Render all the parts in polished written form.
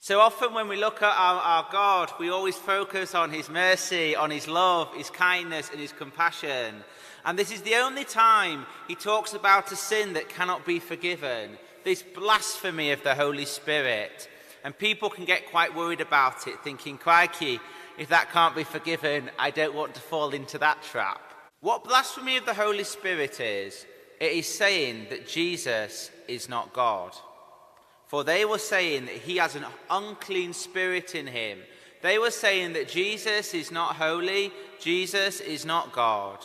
So often when we look at our God, we always focus on his mercy, on his love, his kindness and his compassion. And this is the only time he talks about a sin that cannot be forgiven, this blasphemy of the Holy Spirit. And people can get quite worried about it, thinking, crikey, if that can't be forgiven, I don't want to fall into that trap. What blasphemy of the Holy Spirit is, it is saying that Jesus is not God. For they were saying that he has an unclean spirit in him. They were saying that Jesus is not holy, Jesus is not God.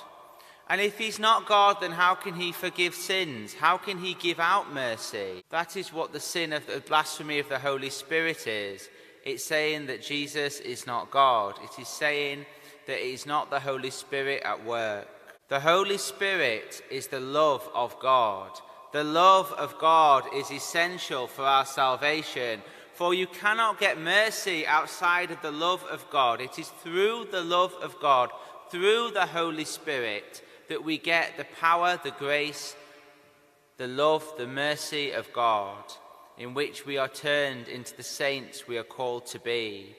And if he's not God, then how can he forgive sins? How can he give out mercy? That is what the sin of the blasphemy of the Holy Spirit is. It's saying that Jesus is not God. It is saying that it is not the Holy Spirit at work. The Holy Spirit is the love of God. The love of God is essential for our salvation, for you cannot get mercy outside of the love of God. It is through the love of God, through the Holy Spirit, that we get the power, the grace, the love, the mercy of God, in which we are turned into the saints we are called to be.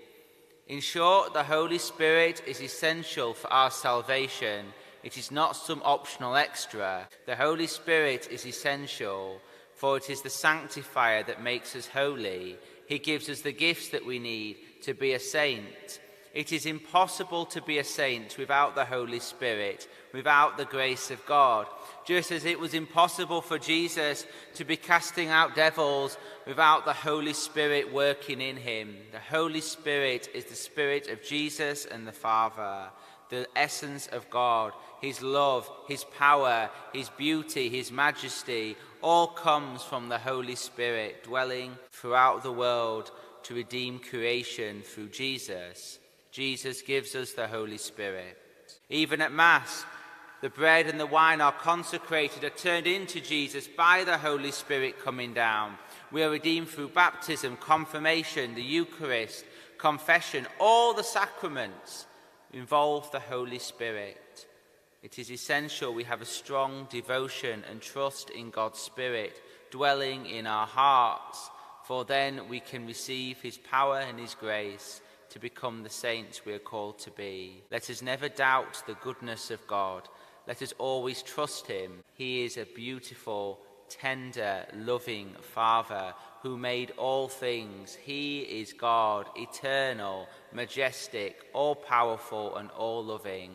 In short, the Holy Spirit is essential for our salvation. It is not some optional extra. The Holy Spirit is essential, for it is the sanctifier that makes us holy. He gives us the gifts that we need to be a saint. It is impossible to be a saint without the Holy Spirit, without the grace of God. Just as it was impossible for Jesus to be casting out devils without the Holy Spirit working in him. The Holy Spirit is the Spirit of Jesus and the Father, the essence of God. His love, his power, his beauty, his majesty, all comes from the Holy Spirit dwelling throughout the world to redeem creation through Jesus. Jesus gives us the Holy Spirit. Even at Mass, the bread and the wine are consecrated, are turned into Jesus by the Holy Spirit coming down. We are redeemed through baptism, confirmation, the Eucharist, confession. All the sacraments involve the Holy Spirit. It is essential we have a strong devotion and trust in God's Spirit dwelling in our hearts, for then we can receive his power and his grace to become the saints we are called to be. Let us never doubt the goodness of God. Let us always trust him. He is a beautiful, tender, loving Father who made all things. He is God, eternal, majestic, all-powerful and all-loving.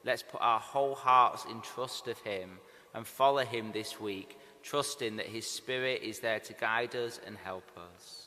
Let's put our whole hearts in trust of him and follow him this week, trusting that his Spirit is there to guide us and help us.